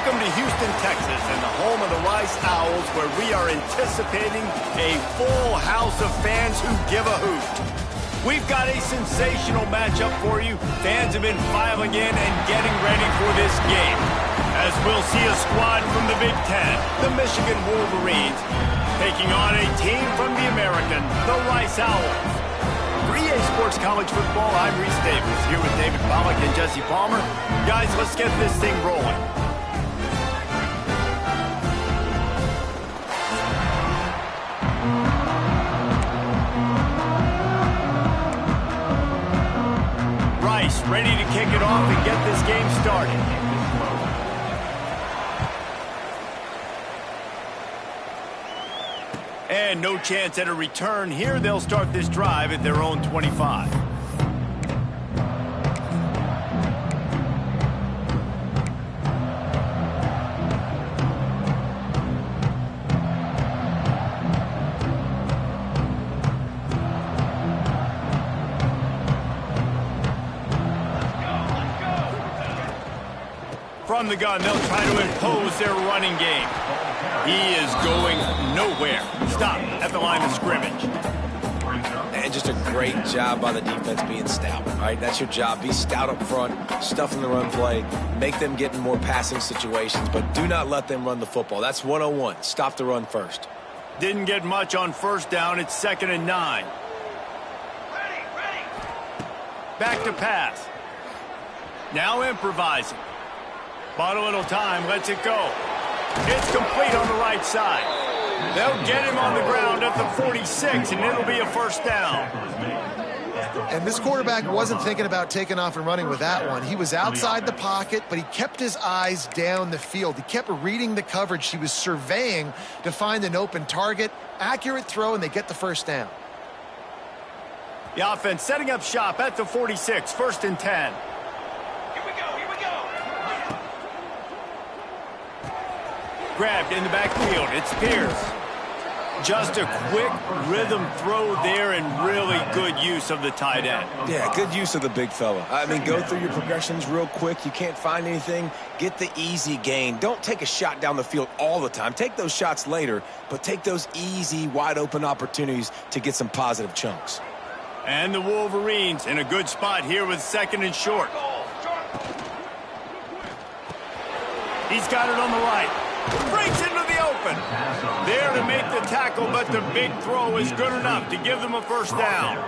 Welcome to Houston, Texas, and the home of the Rice Owls, where we are anticipating a full house of fans who give a hoot. We've got a sensational matchup for you. Fans have been filing in and getting ready for this game, as we'll see a squad from the Big Ten, the Michigan Wolverines, taking on a team from the American, the Rice Owls. For EA Sports College Football, I'm Reese Davis, here with David Pollack and Jesse Palmer. Guys, let's get this thing rolling. Rice ready to kick it off and get this game started. And no chance at a return here. They'll start this drive at their own 25. From the gun, they'll try to impose their running game. He is going nowhere. Stop at the line of scrimmage. And just a great job by the defense being stout. All right, that's your job. Be stout up front, stuff in the run play, make them get in more passing situations, but do not let them run the football. That's 101. Stop the run first. Didn't get much on first down. It's 2nd and 9. Back to pass. Now improvising. Bought a little time, lets it go. It's complete on the right side. They'll get him on the ground at the 46, and it'll be a first down. And this quarterback wasn't thinking about taking off and running with that one. He was outside the pocket, but he kept his eyes down the field. He kept reading the coverage. He was surveying to find an open target. Accurate throw, and they get the first down. The offense setting up shop at the 46, 1st and 10. Grabbed in the backfield. It's Pierce. Just a quick rhythm throw there and really good use of the tight end. Yeah, good use of the big fella. I mean, go through your progressions real quick. You can't find anything. Get the easy gain. Don't take a shot down the field all the time. Take those shots later, but take those easy, wide-open opportunities to get some positive chunks. And the Wolverines in a good spot here with 2nd and short. He's got it on the right. Breaks into the open. There to make the tackle, but the big throw is good enough to give them a first down.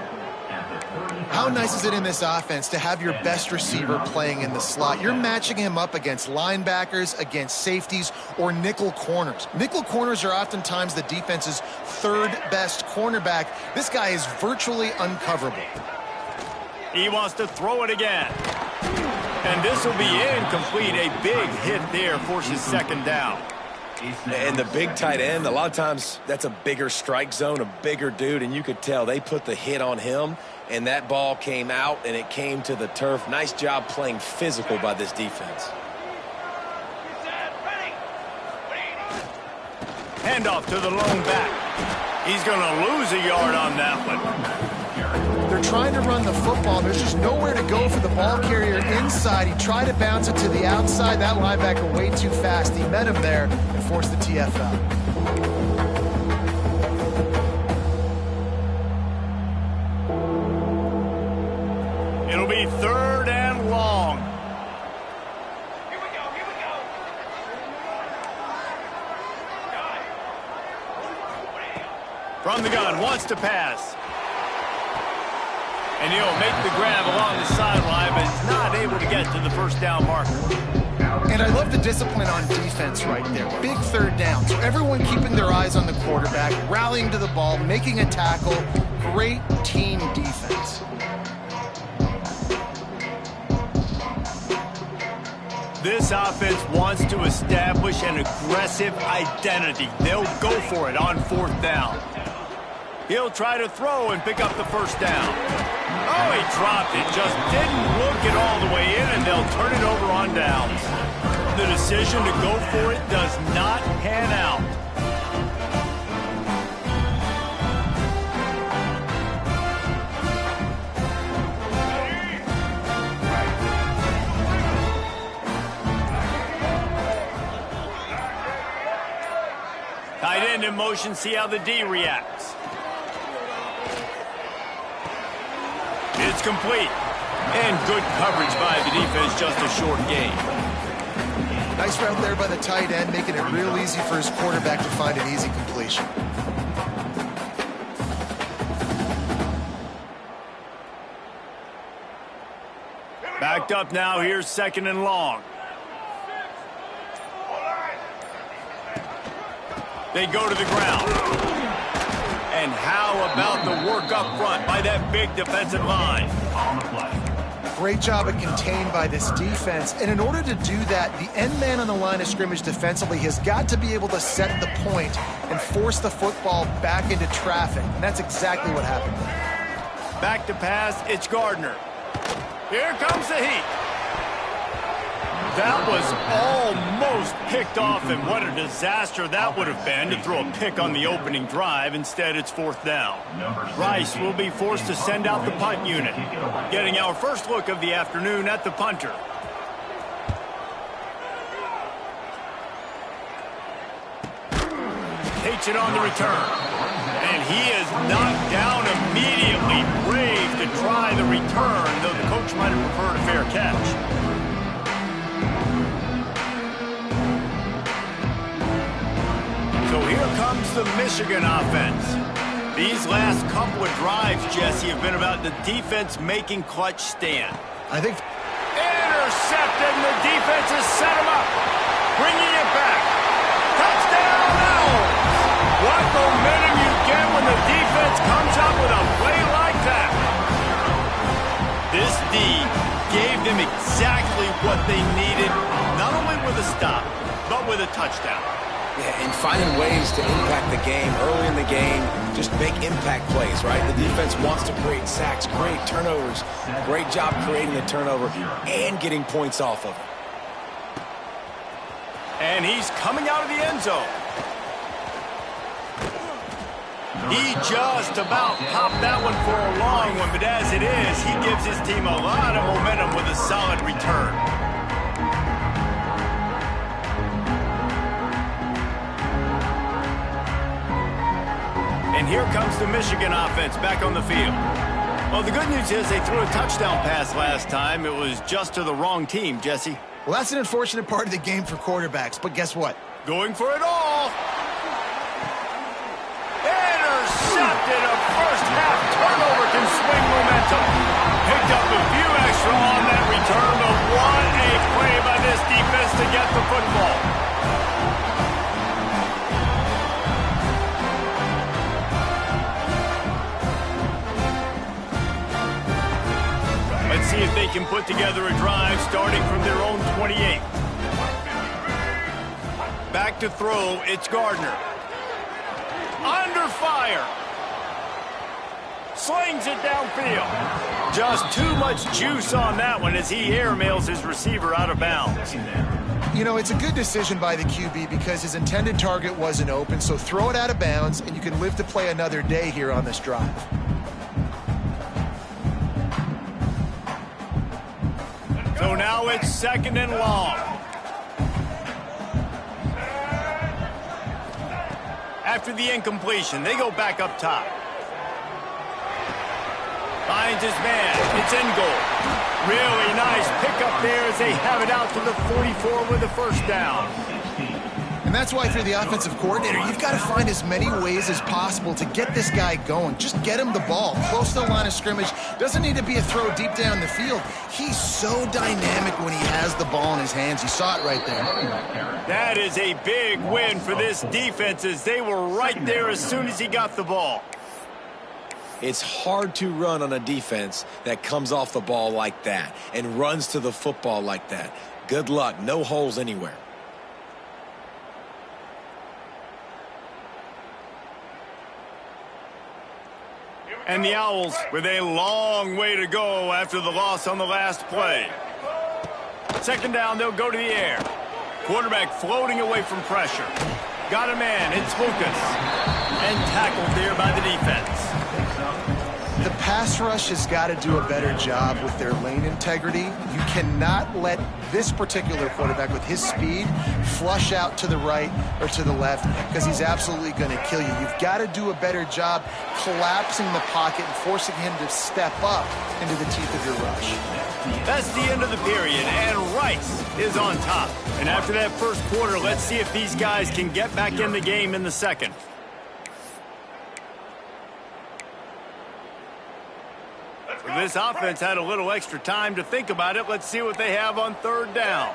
How nice is it in this offense to have your best receiver playing in the slot? You're matching him up against linebackers, against safeties, or nickel corners. Nickel corners are oftentimes the defense's 3rd best cornerback. This guy is virtually uncoverable. He wants to throw it again. And this will be incomplete. A big hit there forces 2nd down. And the big tight end, a lot of times that's a bigger strike zone, a bigger dude, and you could tell they put the hit on him, and that ball came out, and it came to the turf. Nice job playing physical by this defense. Handoff to the lone back. He's going to lose a yard on that one. They're trying to run the football. There's just nowhere to go for the ball carrier inside. He tried to bounce it to the outside. That linebacker way too fast. He met him there and forced the TFL. It'll be 3rd and long. Here we go. From the gun, wants to pass. And he'll make the grab along the sideline, but is not able to get to the first down marker. And I love the discipline on defense right there. Big 3rd down. So everyone keeping their eyes on the quarterback, rallying to the ball, making a tackle. Great team defense. This offense wants to establish an aggressive identity. They'll go for it on 4th down. He'll try to throw and pick up the first down. Oh, he dropped it. Just didn't look it all the way in, and they'll turn it over on downs. The decision to go for it does not pan out. Send in motion, see how the D reacts. It's complete. And good coverage by the defense, just a short gain. Nice route there by the tight end, making it real easy for his quarterback to find an easy completion. Backed up now, here's 2nd and long. They go to the ground. And how about the work up front by that big defensive line? Great job at contained by this defense. And in order to do that, the end man on the line of scrimmage defensively has got to be able to set the point and force the football back into traffic. And that's exactly what happened. Back to pass, it's Gardner. Here comes the heat. That was almost picked off, and what a disaster that would have been to throw a pick on the opening drive. Instead, it's 4th down. Rice will be forced to send out the punt unit. Getting our first look of the afternoon at the punter. Takes it on the return. And he is knocked down immediately. Brave to try the return, though the coach might have preferred a fair catch. So here comes the Michigan offense. These last couple of drives, Jesse, have been about the defense making clutch stand. I think... Intercepted, and the defense has set him up. Bringing it back. Touchdown, Owls! What momentum you get when the defense comes up with a play like that. This D gave them exactly what they needed, not only with a stop, but with a touchdown. Yeah, and finding ways to impact the game early in the game, just make impact plays, right? The defense wants to create sacks, create turnovers. Great job creating the turnover and getting points off of it. And he's coming out of the end zone. He just about popped that one for a long one, but as it is, he gives his team a lot of momentum with a solid return. And here comes the Michigan offense back on the field. Well, the good news is they threw a touchdown pass last time. It was just to the wrong team, Jesse. Well, that's an unfortunate part of the game for quarterbacks, but guess what? Going for it all. Intercepted. A first-half turnover can swing momentum. Picked up a few extra on that return, but what a play by this defense to get the football. Let's see if they can put together a drive starting from their own 28. Back to throw, it's Gardner. Under fire. Slings it downfield. Just too much juice on that one as he airmails his receiver out of bounds. You know, it's a good decision by the QB because his intended target wasn't open, so throw it out of bounds, and you can live to play another day here on this drive. So now it's 2nd and long. After the incompletion, they go back up top. Finds his man. It's in goal. Really nice pickup there as they have it out to the 44 with a first down. And that's why, if you're the offensive coordinator, you've got to find as many ways as possible to get this guy going. Just get him the ball close to the line of scrimmage. Doesn't need to be a throw deep down the field. He's so dynamic when he has the ball in his hands. You saw it right there. That is a big win for this defense as they were right there as soon as he got the ball. It's hard to run on a defense that comes off the ball like that and runs to the football like that. Good luck. No holes anywhere. And the Owls with a long way to go after the loss on the last play. 2nd down, they'll go to the air. Quarterback floating away from pressure. Got a man, it's Lucas. And tackled there by the defense. The pass rush has got to do a better job with their lane integrity. You cannot let this particular quarterback with his speed flush out to the right or to the left, because he's absolutely going to kill you. You've got to do a better job collapsing the pocket and forcing him to step up into the teeth of your rush. That's the end of the period, and Rice is on top. And after that first quarter, let's see if these guys can get back in the game in the second. This offense had a little extra time to think about it. Let's see what they have on third down.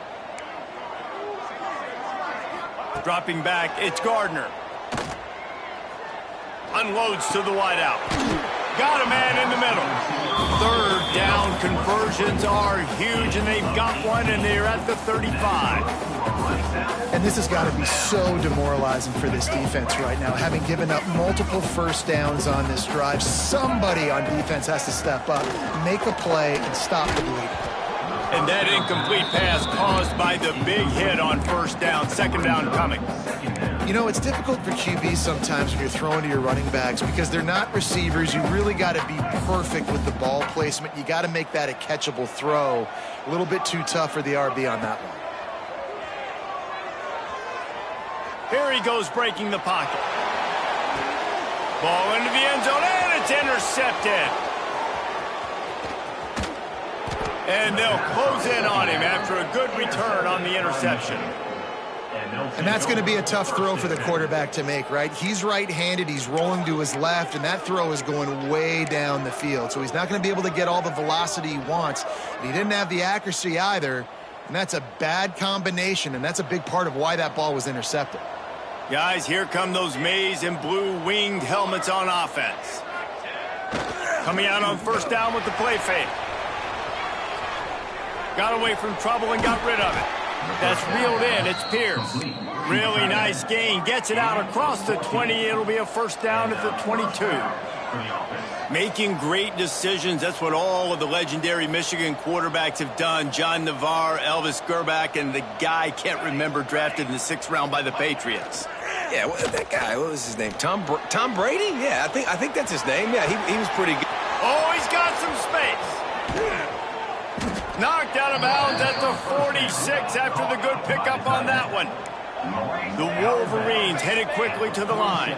Dropping back, it's Gardner. Unloads to the wideout. Got a man in the middle. Third down conversions are huge, and they've got one, and they're at the 35. And this has got to be so demoralizing for this defense right now. Having given up multiple first downs on this drive, somebody on defense has to step up, make a play, and stop the bleeding. And that incomplete pass caused by the big hit on first down. Second down coming. You know, it's difficult for QBs sometimes when you're throwing to your running backs because they're not receivers. You really got to be perfect with the ball placement. You got to make that a catchable throw. A little bit too tough for the RB on that one. Here he goes, breaking the pocket. Ball into the end zone, and it's intercepted. And they'll close in on him after a good return on the interception. And that's going to be a tough throw for the quarterback to make, right? He's right-handed, he's rolling to his left, and that throw is going way down the field. So he's not going to be able to get all the velocity he wants. And he didn't have the accuracy either, and that's a bad combination, and that's a big part of why that ball was intercepted. Guys, here come those maize and blue winged helmets on offense. Coming out on first down with the play fake. Got away from trouble and got rid of it. That's reeled in. It's Pierce. Really nice gain. Gets it out across the 20. It'll be a first down at the 22. Making great decisions. That's what all of the legendary Michigan quarterbacks have done. John Navarre, Elvis Gerbach, and the guy, can't remember, drafted in the 6th round by the Patriots. Yeah, that guy, what was his name? Tom Brady? Yeah, I think that's his name. Yeah, he was pretty good. Oh, he's got some space. Knocked out of bounds at the 46 after the good pickup on that one. The Wolverines headed quickly to the line.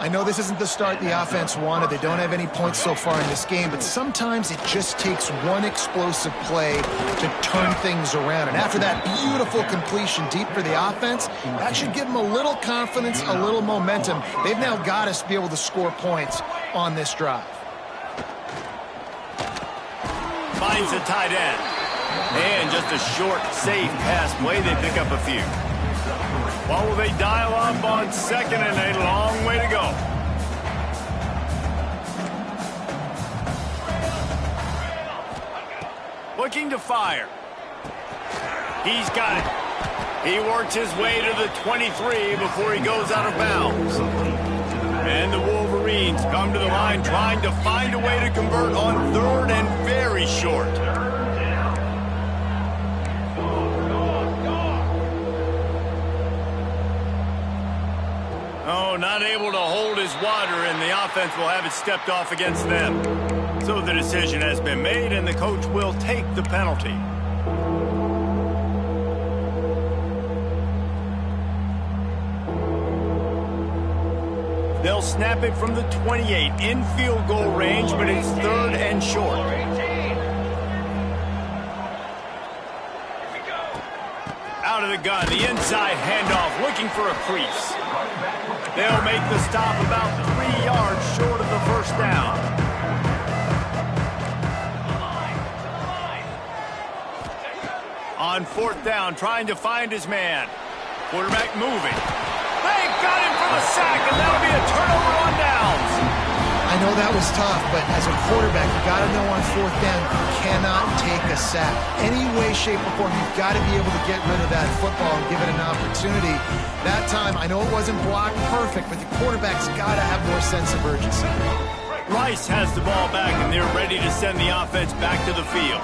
I know this isn't the start the offense wanted. They don't have any points so far in this game, but sometimes it just takes one explosive play to turn things around. And after that beautiful completion deep for the offense, that should give them a little confidence, a little momentum. They've now got us to be able to score points on this drive. Finds the tight end. And just a short, safe pass play. They pick up a few. What will they dial up on second, and a long way to go. Looking to fire. He's got it. He works his way to the 23 before he goes out of bounds. And the Wolverines come to the line trying to find a way to convert on third and very short. Oh, not able to hold his water, and the offense will have it stepped off against them. So the decision has been made, and the coach will take the penalty. They'll snap it from the 28 in field goal range, but it's third and short. Out of the gun, the inside handoff, looking for a crease. They'll make the stop about 3 yards short of the first down. On fourth down, trying to find his man. Quarterback moving. They got him for the sack, and that'll be a turnover on downs. I know that was tough, but as a quarterback, you got to know on fourth down, you cannot take a sack. Any way, shape, or form, you've got to be able to get rid of that football and give it an opportunity. That time, I know it wasn't blocked perfect, but the quarterback's got to have more sense of urgency. Rice has the ball back, and they're ready to send the offense back to the field.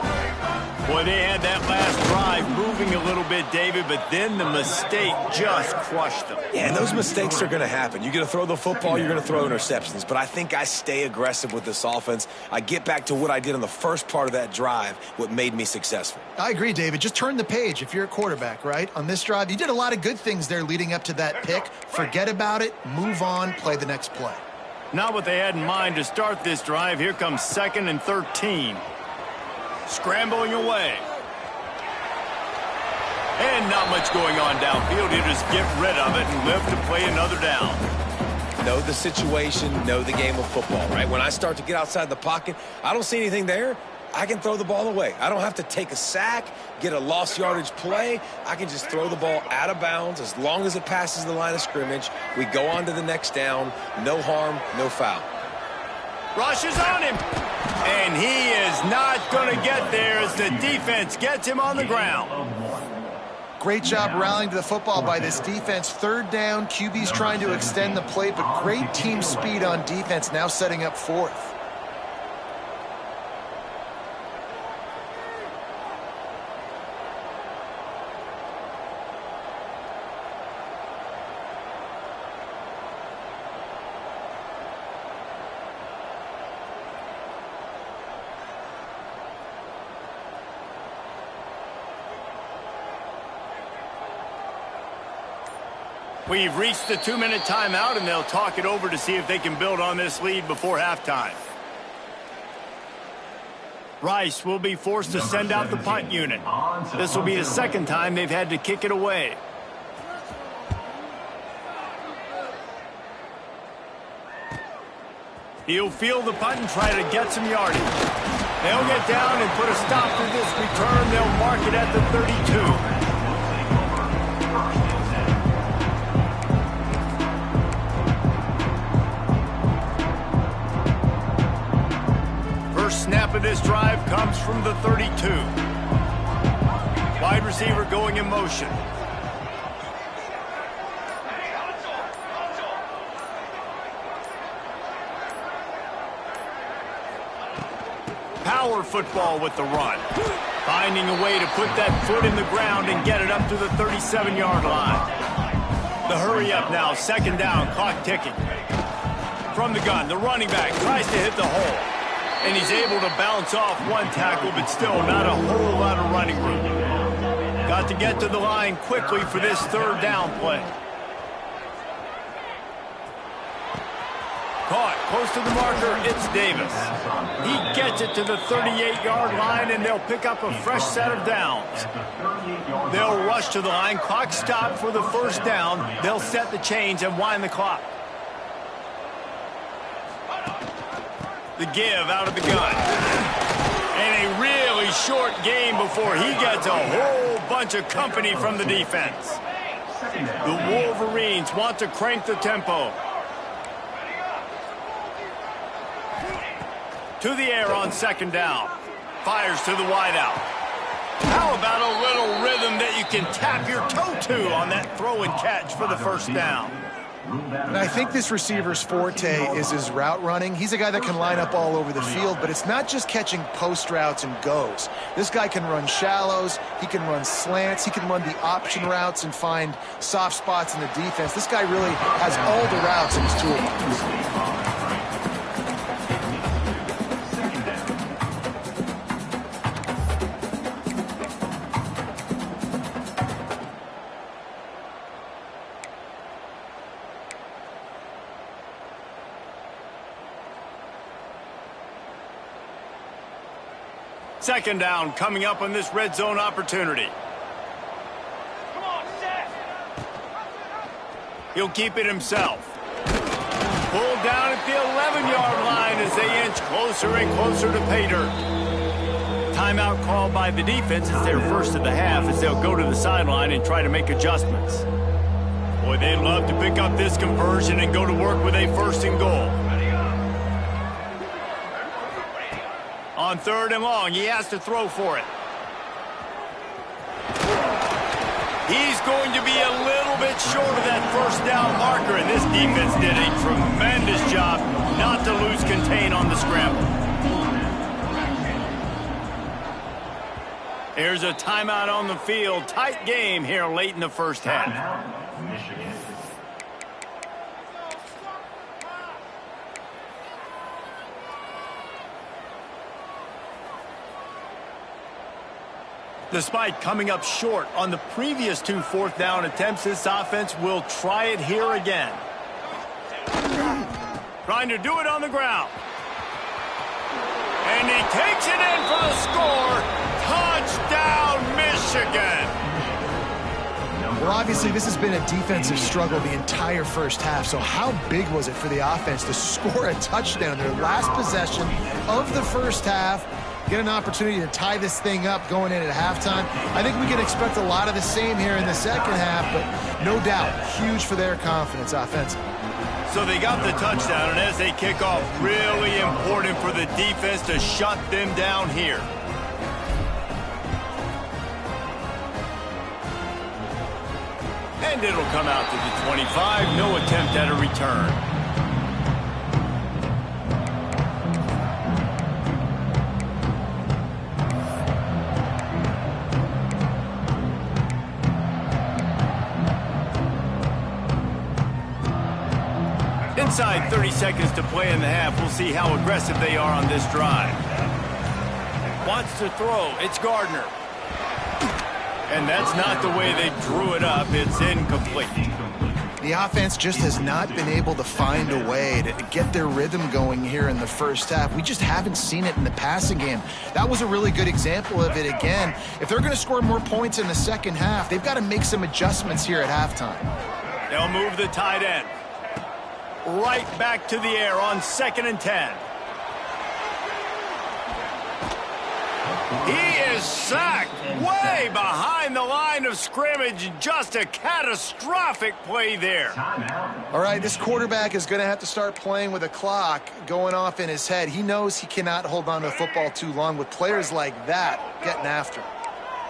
Boy, they had that last drive moving a little bit, David, but then the mistake just crushed them. Yeah, and those mistakes are going to happen. You're going to throw the football, you're going to throw interceptions. But I think I stay aggressive with this offense. I get back to what I did in the first part of that drive, what made me successful. I agree, David. Just turn the page if you're a quarterback, right? On this drive, you did a lot of good things there leading up to that pick. Forget about it, move on, play the next play. Not what they had in mind to start this drive. Here comes 2nd and 13. Scrambling away. And not much going on downfield. He'll just get rid of it and live to play another down. Know the situation, know the game of football, right? When I start to get outside the pocket, I don't see anything there. I can throw the ball away. I don't have to take a sack, get a lost yardage play. I can just throw the ball out of bounds as long as it passes the line of scrimmage. We go on to the next down. No harm, no foul. Rushes on him. And he is not going to get there as the defense gets him on the ground. Great job rallying to the football by this defense. 3rd down, QB's trying to extend the play, but great team speed on defense, now setting up 4th. We've reached the 2-minute timeout, and they'll talk it over to see if they can build on this lead before halftime. Rice will be forced to send out the punt unit. This will be the 2nd time they've had to kick it away. He'll field the punt and try to get some yardage. They'll get down and put a stop to this return. They'll mark it at the 32. First snap of this drive comes from the 32. Wide receiver going in motion. Power football with the run. Finding a way to put that foot in the ground and get it up to the 37-yard line. The hurry up now, 2nd down, clock ticking. From the gun, the running back tries to hit the hole. And he's able to bounce off one tackle, but still not a whole lot of running room. Got to get to the line quickly for this 3rd down play. Caught close to the marker, it's Davis. He gets it to the 38-yard line, and they'll pick up a fresh set of downs. They'll rush to the line, clock stop for the 1st down. They'll set the chains and wind the clock. The give out of the gun. And a really short game before he gets a whole bunch of company from the defense. The Wolverines want to crank the tempo. To the air on 2nd down. Fires to the wideout. How about a little rhythm that you can tap your toe to on that throw and catch for the 1st down? And I think this receiver's forte is his route running. He's a guy that can line up all over the field, but it's not just catching post routes and goes. This guy can run shallows, he can run slants, he can run the option routes and find soft spots in the defense. This guy really has all the routes in his toolbox. Second down coming up on this red zone opportunity. Come on, Seth. He'll keep it himself. Pulled down at the 11-yard line as they inch closer and closer to pay dirt. Timeout called by the defense. It's their first of the half as they'll go to the sideline and try to make adjustments. Boy, they'd love to pick up this conversion and go to work with a 1st and goal. On 3rd and long, he has to throw for it. He's going to be a little bit short of that 1st down marker, and this defense did a tremendous job not to lose contain on the scramble. Here's a timeout on the field. Tight game here late in the first half. Michigan. Despite coming up short on the previous 2 fourth-down attempts, this offense will try it here again. Trying to do it on the ground. And he takes it in for the score. Touchdown, Michigan. Well, obviously, this has been a defensive struggle the entire first half, so how big was it for the offense to score a touchdown, their last possession of the first half, get an opportunity to tie this thing up going in at halftime? I think we can expect a lot of the same here in the second half, but no doubt, huge for their confidence offensively. So they got the touchdown, and as they kick off, really important for the defense to shut them down here. And it'll come out to the 25. No attempt at a return. Inside 30 seconds to play in the half. We'll see how aggressive they are on this drive. Wants to throw. It's Gardner. And that's not the way they drew it up. It's incomplete. The offense just has not been able to find a way to get their rhythm going here in the first half. We just haven't seen it in the passing game. That was a really good example of it again. If they're going to score more points in the second half, they've got to make some adjustments here at halftime. They'll move the tight end right back to the air on 2nd and 10. He is sacked way behind the line of scrimmage. Just a catastrophic play there. All right, this quarterback is going to have to start playing with a clock going off in his head. He knows he cannot hold on to the football too long with players like that getting after him.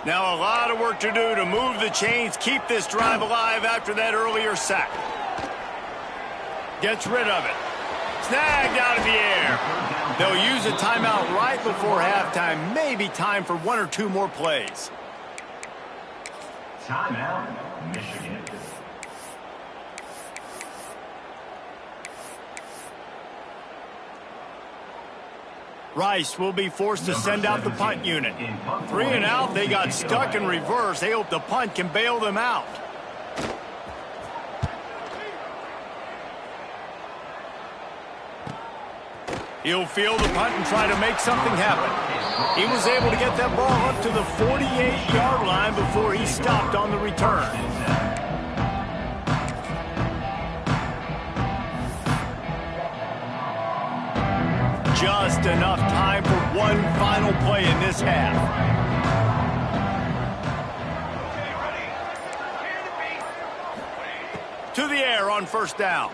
Now a lot of work to do to move the chains, keep this drive alive after that earlier sack. Gets rid of it. Snagged out of the air. They'll use a timeout right before halftime. Maybe time for 1 or 2 more plays. Timeout, Michigan. Rice will be forced to send out the punt unit. 3 and out. They got stuck in reverse. They hope the punt can bail them out. He'll field the punt and try to make something happen. He was able to get that ball up to the 48-yard line before he stopped on the return. Just enough time for one final play in this half. To the air on 1st down.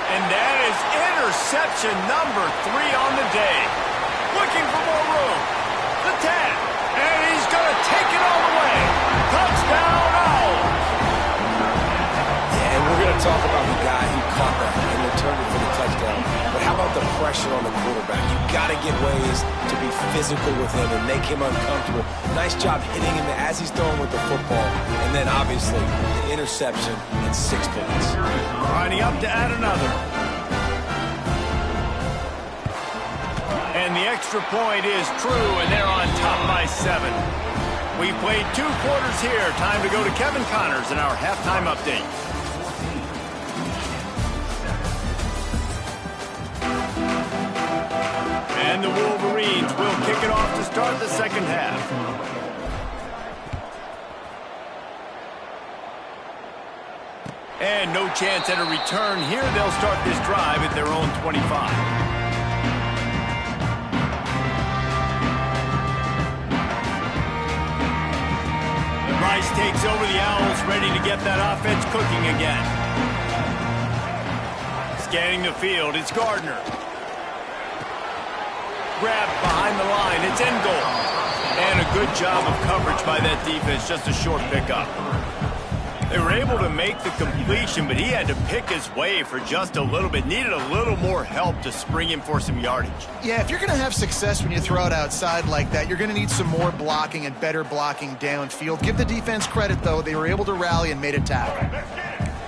And that is interception number 3 on the day. Looking for more room. The 10. And he's going to take it all the way. Touchdown, Owls. Yeah, and we're going to talk about the guy who caught that and returned it for the touchdown. But how about the pressure on the quarterback? You got to get ways to be physical with him and make him uncomfortable. Nice job hitting him as he's throwing with the football. And then, obviously, the interception and 6 points. Lining up to add another. And the extra point is true, and they're on top by 7. We played 2 quarters here. Time to go to Kevin Connors in our halftime update. And the Wolverines will kick it off to start the second half. And no chance at a return here. They'll start this drive at their own 25. Rice takes over the Owls, ready to get that offense cooking again. Scanning the field, it's Gardner. Grab behind the line, it's in goal. And a good job of coverage by that defense, just a short pickup. They were able to make the completion, but he had to pick his way for just a little bit. Needed a little more help to spring him for some yardage. Yeah, if you're going to have success when you throw it outside like that, you're going to need some more blocking and better blocking downfield. Give the defense credit, though. They were able to rally and made a tackle.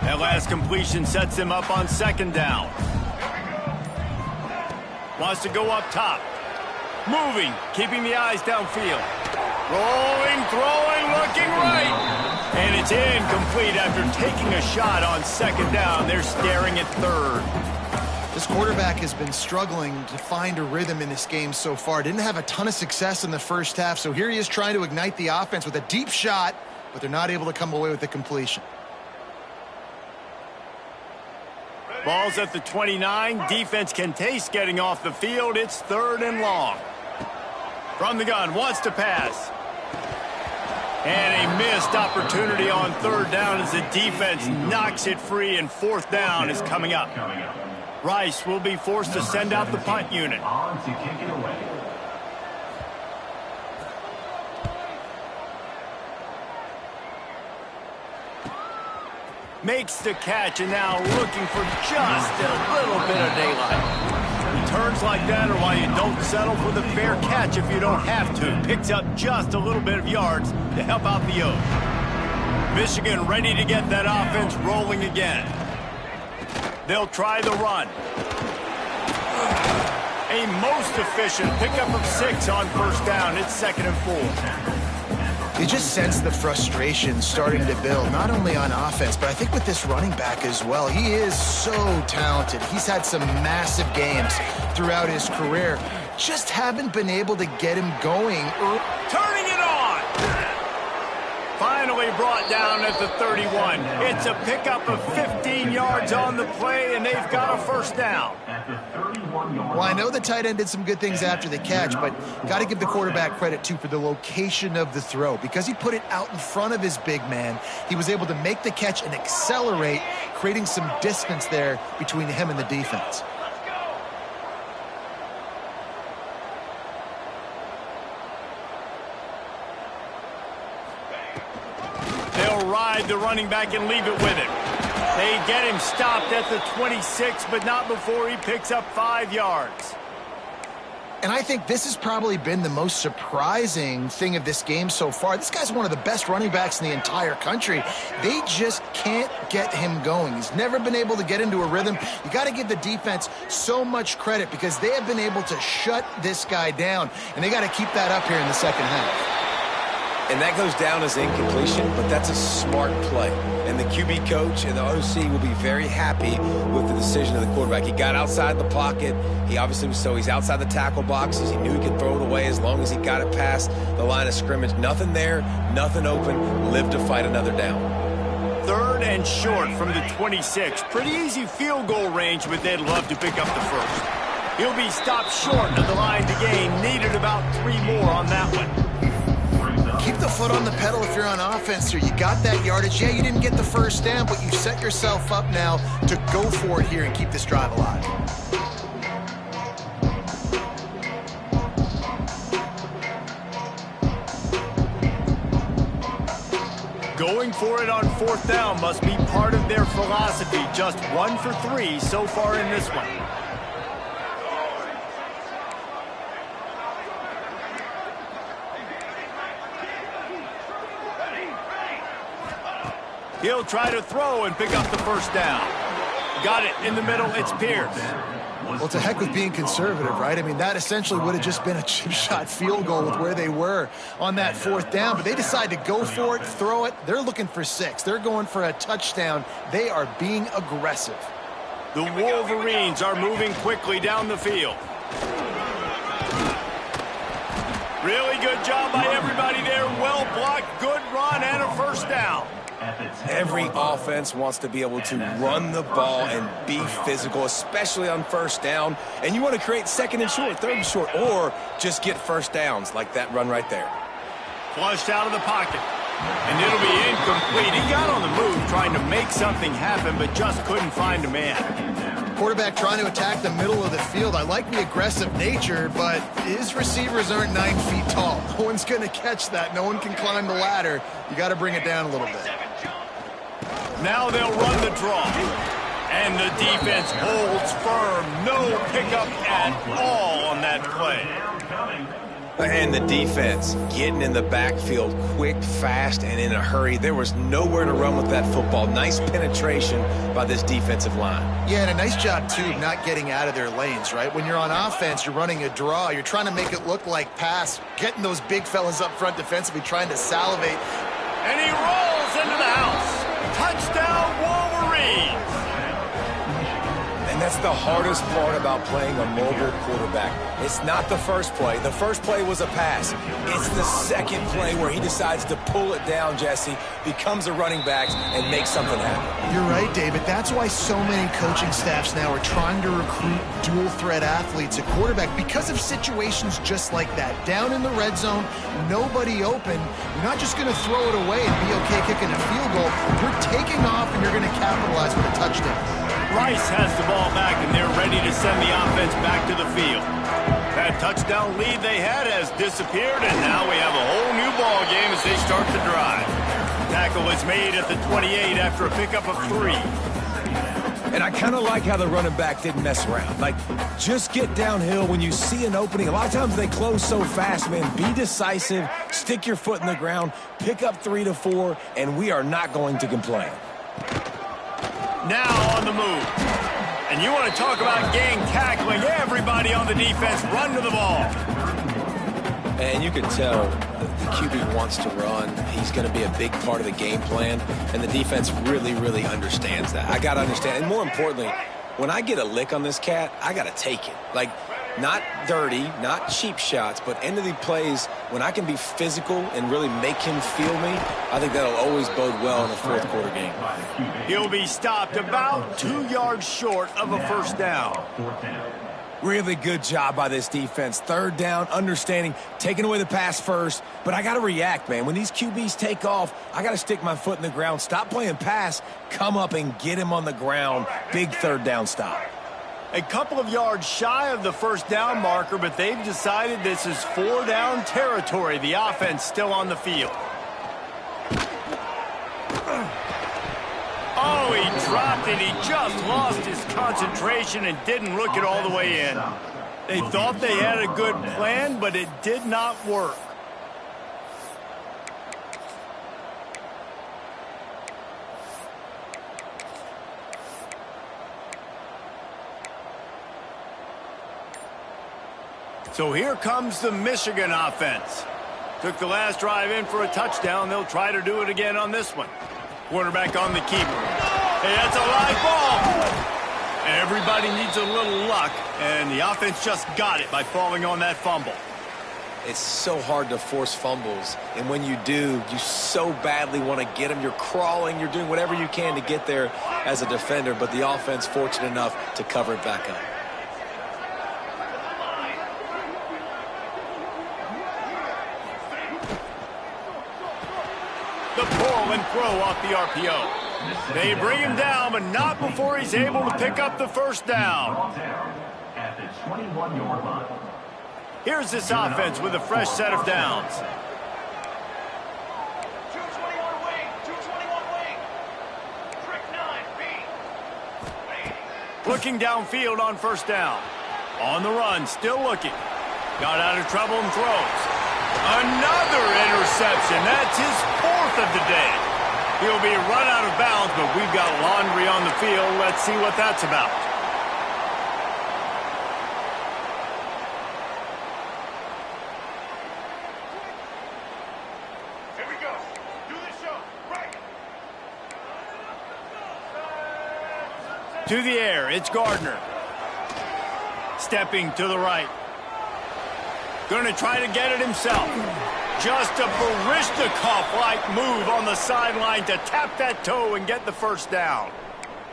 That last completion sets him up on second down. Wants to go up top. Moving, keeping the eyes downfield. Rolling, throwing, looking right. And it's incomplete after taking a shot on second down. They're staring at third. This quarterback has been struggling to find a rhythm in this game so far. Didn't have a ton of success in the first half, so here he is trying to ignite the offense with a deep shot, but they're not able to come away with the completion. Ball's at the 29. Defense can taste getting off the field. It's third and long. From the gun, wants to pass. And a missed opportunity on third down as the defense knocks it free, and fourth down is coming up. Rice will be forced to send out the punt unit. On to kick it away. Makes the catch, and now looking for just a little bit of daylight. Returns like that are why you don't settle for the fair catch if you don't have to. Picks up just a little bit of yards to help out the Oaks. Michigan ready to get that offense rolling again. They'll try the run. A most efficient pickup of 6 on first down. It's second and 4. You just sense the frustration starting to build, not only on offense, but I think with this running back as well. He is so talented. He's had some massive games throughout his career. Just haven't been able to get him going. Turning it on! Finally brought down at the 31. It's a pickup of 15 yards on the play, and they've got a first down. Well, I know the tight end did some good things after the catch, but got to give the quarterback credit, too, for the location of the throw. Because he put it out in front of his big man, he was able to make the catch and accelerate, creating some distance there between him and the defense. They'll ride the running back and leave it with him. They get him stopped at the 26, but not before he picks up 5 yards. And I think this has probably been the most surprising thing of this game so far. This guy's one of the best running backs in the entire country. They just can't get him going. He's never been able to get into a rhythm. You got to give the defense so much credit because they have been able to shut this guy down, and they got to keep that up here in the second half. And that goes down as incompletion, but that's a smart play. And the QB coach and the OC will be very happy with the decision of the quarterback. He got outside the pocket. He obviously was so he's outside the tackle boxes. He knew he could throw it away as long as he got it past the line of scrimmage. Nothing there, nothing open. Live to fight another down. Third and short from the 26. Pretty easy field goal range, but they'd love to pick up the first. He'll be stopped short of the line to gain. Needed about 3 more on that one. Keep the foot on the pedal if you're on offense here. You got that yardage. Yeah, you didn't get the first down, but you set yourself up now to go for it here and keep this drive alive. Going for it on fourth down must be part of their philosophy. Just 1 for 3 so far in this one. He'll try to throw and pick up the first down. Got it in the middle. It's Pierce. Well, to heck with being conservative, right? I mean, that essentially would have just been a chip shot field goal with where they were on that fourth down. But they decide to go for it, throw it. They're looking for 6. They're going for a touchdown. They are being aggressive. The Wolverines are moving quickly down the field. Really good job by everybody there. Well blocked, good run, and a first down. Every offense wants to be able to run the ball and be physical, especially on first down. And you want to create second and short, third and short, or just get first downs like that run right there. Flushed out of the pocket. And it'll be incomplete. He got on the move trying to make something happen, but just couldn't find a man. Quarterback trying to attack the middle of the field. I like the aggressive nature, but his receivers aren't 9 feet tall. No one's going to catch that. No one can climb the ladder. You got to bring it down a little bit. Now they'll run the draw. And the defense holds firm. No pickup at all on that play. And the defense getting in the backfield quick, fast, and in a hurry. There was nowhere to run with that football. Nice penetration by this defensive line. Yeah, and a nice job, too, not getting out of their lanes, right? When you're on offense, you're running a draw. You're trying to make it look like pass, getting those big fellas up front defensively, trying to salivate. And he rolls into the house. Touchdown, Wolverines. And that's the hardest part about playing a mobile quarterback. It's not the first play. The first play was a pass. It's the second play where he decides to pull it down, Jesse, becomes a running back, and makes something happen. You're right, David. That's why so many coaching staffs now are trying to recruit dual-threat athletes at quarterback because of situations just like that. Down in the red zone, nobody open. You're not just going to throw it away and be okay kicking a field goal. You're taking off, and you're going to capitalize with a touchdown. Rice has the ball back, and they're ready to send the offense back to the field. That touchdown lead they had has disappeared, and now we have a whole new ball game as they start the drive. Tackle is made at the 28 after a pickup of 3. And I kind of like how the running back didn't mess around. Like, just get downhill when you see an opening. A lot of times they close so fast, man. Be decisive, stick your foot in the ground, pick up 3 to 4, and we are not going to complain. Now on the move. And you want to talk about gang tackling. Everybody on the defense run to the ball. And you can tell the QB wants to run. He's going to be a big part of the game plan. And the defense really, really understands that. I got to understand. And more importantly, when I get a lick on this cat, I got to take it. Like, not dirty, not cheap shots, but end of the plays, when I can be physical and really make him feel me, I think that'll always bode well in a fourth quarter game. He'll be stopped about 2 yards short of a first down. Really good job by this defense. Third down, understanding, taking away the pass first. But I got to react, man. When these QBs take off, I got to stick my foot in the ground. Stop playing pass. Come up and get him on the ground. Big third down stop. A couple of yards shy of the first down marker, but they've decided this is 4 down territory. The offense still on the field. Oh, he dropped it. He just lost his concentration and didn't look it all the way in. They thought they had a good plan, but it did not work. So here comes the Michigan offense. Took the last drive in for a touchdown. They'll try to do it again on this one. Quarterback on the keeper. Hey, that's a live ball. Everybody needs a little luck, and the offense just got it by falling on that fumble. It's so hard to force fumbles, and when you do, you so badly want to get them. You're crawling, you're doing whatever you can to get there as a defender, but the offense fortunate enough to cover it back up. The pull and throw off the RPO. They bring him down, but not before he's able to pick up the first down. At the 21-yard line. Here's this offense with a fresh set of downs. 221 wing, 221 wing. Trick 9, B. Looking downfield on first down. On the run, still looking. Got out of trouble and throws. Another interception. That's his 4th of the day. He'll be run out of bounds, but we've got laundry on the field. Let's see what that's about. Here we go. Do the show. Right. To the air, it's Gardner. Stepping to the right. Going to try to get it himself. Just a Baryshnikov-like move on the sideline to tap that toe and get the first down.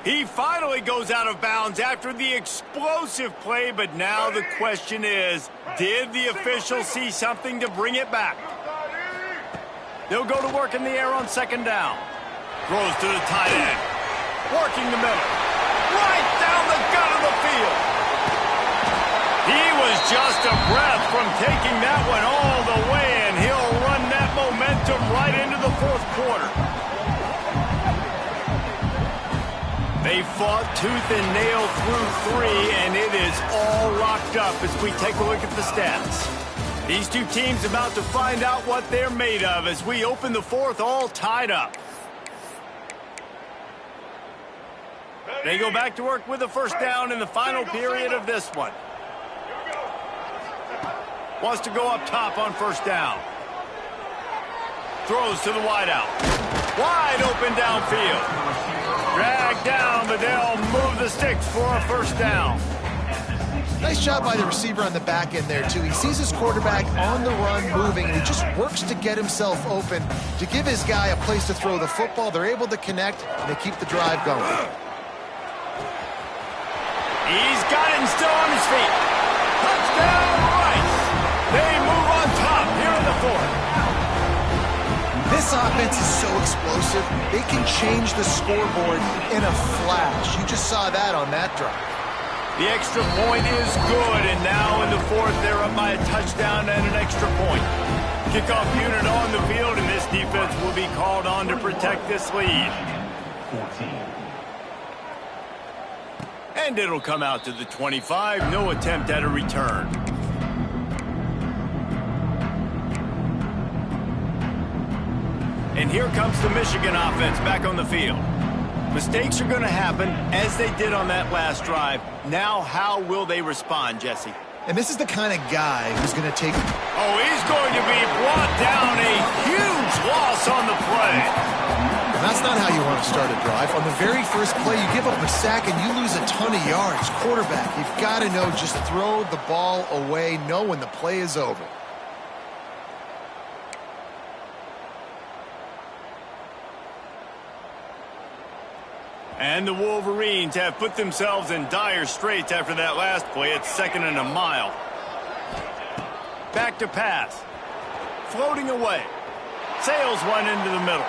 He finally goes out of bounds after the explosive play, but now the question is, did the official see something to bring it back? They'll go to work in the air on second down. Throws to the tight end. Working the middle. Right down the gut of the field. He was just a breath from taking that one all the way, and he'll run that momentum right into the fourth quarter. They fought tooth and nail through 3, and it is all locked up as we take a look at the stats. These two teams about to find out what they're made of as we open the fourth all tied up. They go back to work with a first down in the final period of this one. Wants to go up top on first down. Throws to the wideout. Wide open downfield. Dragged down, but they'll move the sticks for a first down. Nice job by the receiver on the back end there, too. He sees his quarterback on the run moving, and he just works to get himself open to give his guy a place to throw the football. They're able to connect, and they keep the drive going. He's got it and still on his feet. Touchdown, Rice. They move on top here in the fourth. This offense is so explosive, they can change the scoreboard in a flash. You just saw that on that drive. The extra point is good, and now in the fourth, they're up by a touchdown and an extra point. Kickoff unit on the field, and this defense will be called on to protect this lead. 14. And it'll come out to the 25. No attempt at a return. And here comes the Michigan offense back on the field. Mistakes are going to happen, as they did on that last drive. Now, how will they respond, Jesse? And this is the kind of guy who's going to take... Oh, he's going to be brought down. A huge loss on the play. And that's not how you want to start a drive. On the very first play, you give up a sack and you lose a ton of yards. Quarterback, you've got to know, just throw the ball away, know when the play is over. And the Wolverines have put themselves in dire straits after that last play. It's 2nd and a mile. Back to pass. Floating away. Sails one into the middle.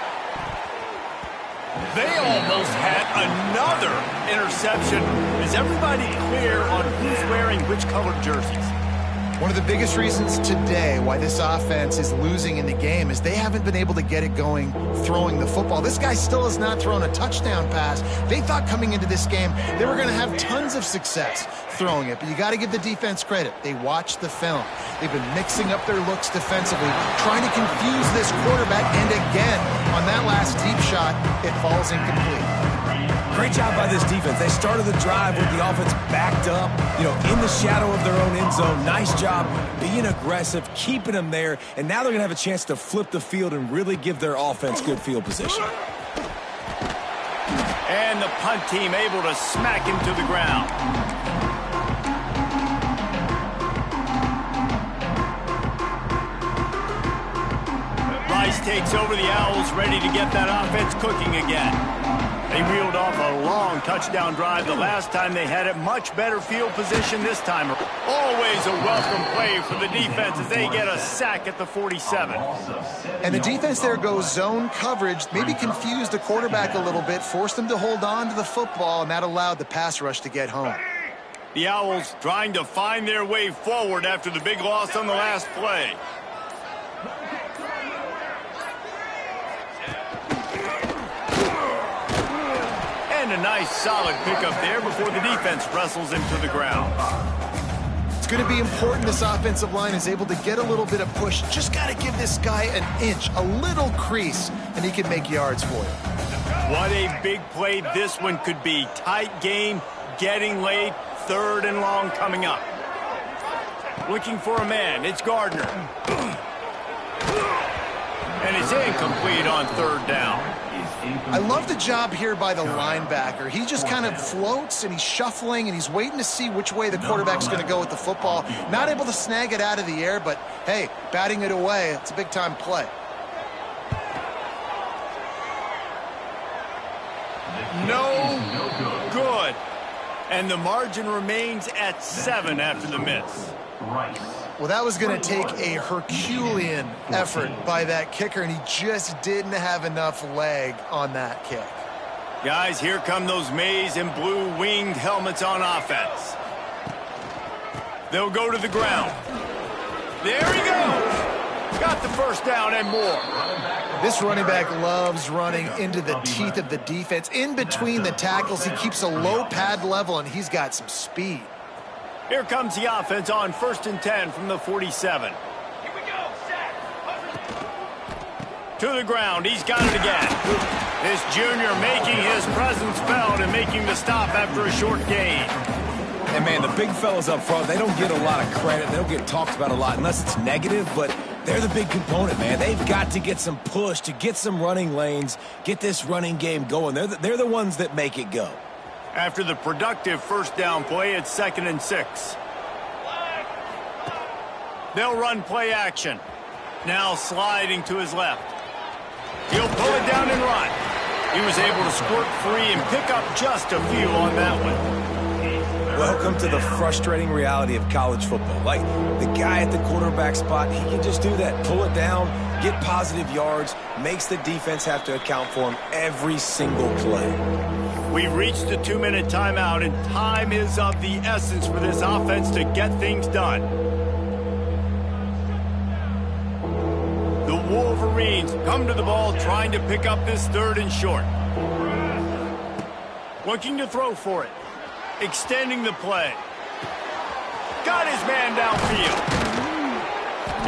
They almost had another interception. Is everybody clear on who's wearing which colored jerseys? One of the biggest reasons today why this offense is losing in the game is they haven't been able to get it going throwing the football. This guy still has not thrown a touchdown pass. They thought coming into this game they were going to have tons of success throwing it, but you got to give the defense credit. They watched the film. They've been mixing up their looks defensively, trying to confuse this quarterback, and again, on that last deep shot, it falls incomplete. Great job by this defense. They started the drive with the offense backed up, in the shadow of their own end zone. Nice job being aggressive, keeping them there, and now they're going to have a chance to flip the field and really give their offense good field position. And the punt team able to smack him to the ground. Rice takes over the Owls, ready to get that offense cooking again. They reeled off a long touchdown drive the last time they had it. Much better field position this time. Always a welcome play for the defense as they get a sack at the 47. And the defense there goes zone coverage, maybe confused the quarterback a little bit, forced him to hold on to the football, and that allowed the pass rush to get home. The Owls trying to find their way forward after the big loss on the last play. And a nice solid pickup there before the defense wrestles him to the ground. It's going to be important this offensive line is able to get a little bit of push. Just got to give this guy an inch, a little crease, and he can make yards for you. What a big play this one could be. Tight game, getting late, 3rd and long coming up. Looking for a man. It's Gardner. And it's incomplete on 3rd down. I love the job here by the linebacker. He just kind of floats and he's shuffling and he's waiting to see which way the quarterback's going to go with the football. Not able to snag it out of the air, but hey, batting it away, it's a big-time play. No good. And the margin remains at 7 after the miss. Well, that was going to take a Herculean effort by that kicker, and he just didn't have enough leg on that kick. Guys, here come those maize and blue winged helmets on offense. They'll go to the ground. There he goes. Got the first down and more. This running back loves running into the teeth of the defense. In between the tackles, he keeps a low pad level, and he's got some speed. Here comes the offense on 1st and 10 from the 47. Here we go. Sack. To the ground. He's got it again. This junior making his presence felt and making the stop after a short gain. And, man, the big fellas up front, they don't get a lot of credit. They don't get talked about a lot unless it's negative, but they're the big component, man. They've got to get some push, to get some running lanes, get this running game going. They're the ones that make it go. After the productive first down play, it's 2nd and 6. They'll run play action. Now sliding to his left. He'll pull it down and run. He was able to squirt free and pick up just a few on that one. Welcome to the frustrating reality of college football. Like, the guy at the quarterback spot, he can just do that. Pull it down, get positive yards, makes the defense have to account for him every single play. We've reached the 2-minute timeout, and time is of the essence for this offense to get things done. The Wolverines come to the ball trying to pick up this 3rd and short. Looking to throw for it. Extending the play. Got his man downfield.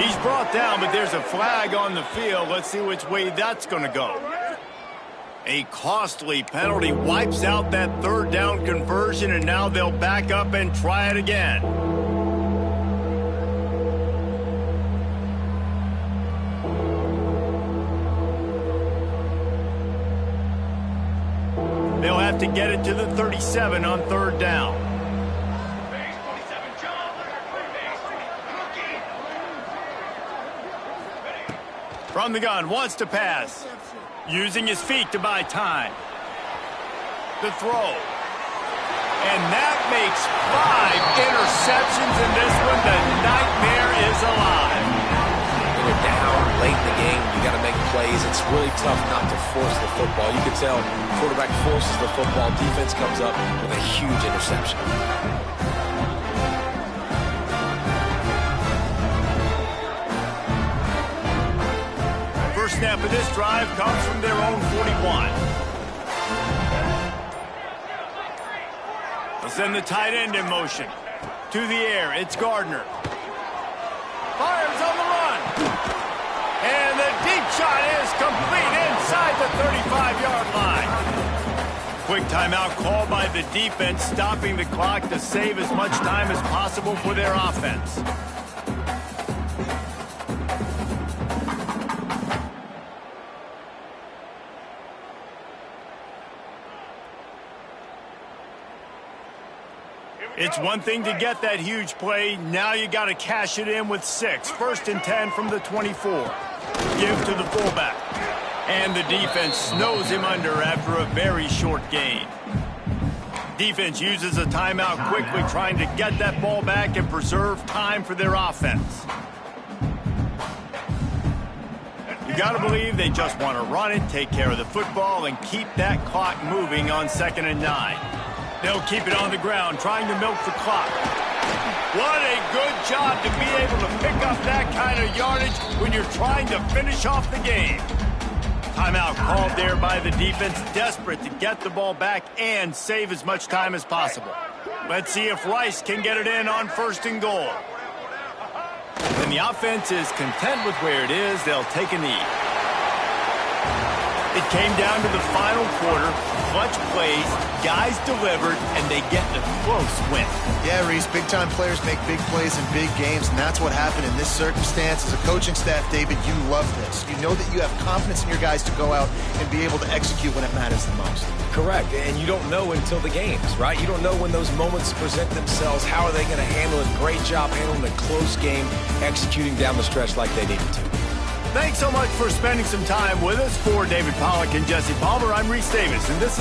He's brought down, but there's a flag on the field. Let's see which way that's going to go. A costly penalty wipes out that 3rd down conversion, and now they'll back up and try it again. They'll have to get it to the 37 on 3rd down. Base 27, John. Base. From the gun, wants to pass. Using his feet to buy time. The throw. And that makes 5 interceptions in this one. The nightmare is alive. When you're down late in the game, you got to make plays. It's really tough not to force the football. You can tell quarterback forces the football. Defense comes up with a huge interception. First snap of this drive comes from their own 41. They'll send the tight end in motion. To the air, it's Gardner. Fires on the run. And the deep shot is complete inside the 35-yard line. Quick timeout called by the defense, stopping the clock to save as much time as possible for their offense. It's one thing to get that huge play. Now you got to cash it in with 6. 1st and 10 from the 24. Give to the fullback. And the defense snows him under after a very short gain. Defense uses a timeout quickly, trying to get that ball back and preserve time for their offense. You got to believe they just want to run it, take care of the football, and keep that clock moving on 2nd and 9. They'll keep it on the ground, trying to milk the clock. What a good job to be able to pick up that kind of yardage when you're trying to finish off the game. Timeout called there by the defense, desperate to get the ball back and save as much time as possible. Let's see if Rice can get it in on 1st and goal. When the offense is content with where it is, they'll take a knee. It came down to the final quarter. Clutch plays, guys delivered, and they get a close win. Yeah, Reese, big-time players make big plays in big games, and that's what happened in this circumstance. As a coaching staff, David, you love this. You know that you have confidence in your guys to go out and be able to execute when it matters the most. Correct, and you don't know until the games, right? You don't know when those moments present themselves. How are they going to handle it? Great job handling a close game, executing down the stretch like they needed to. Thanks so much for spending some time with us. For David Pollack and Jesse Palmer, I'm Reese Davis, and this is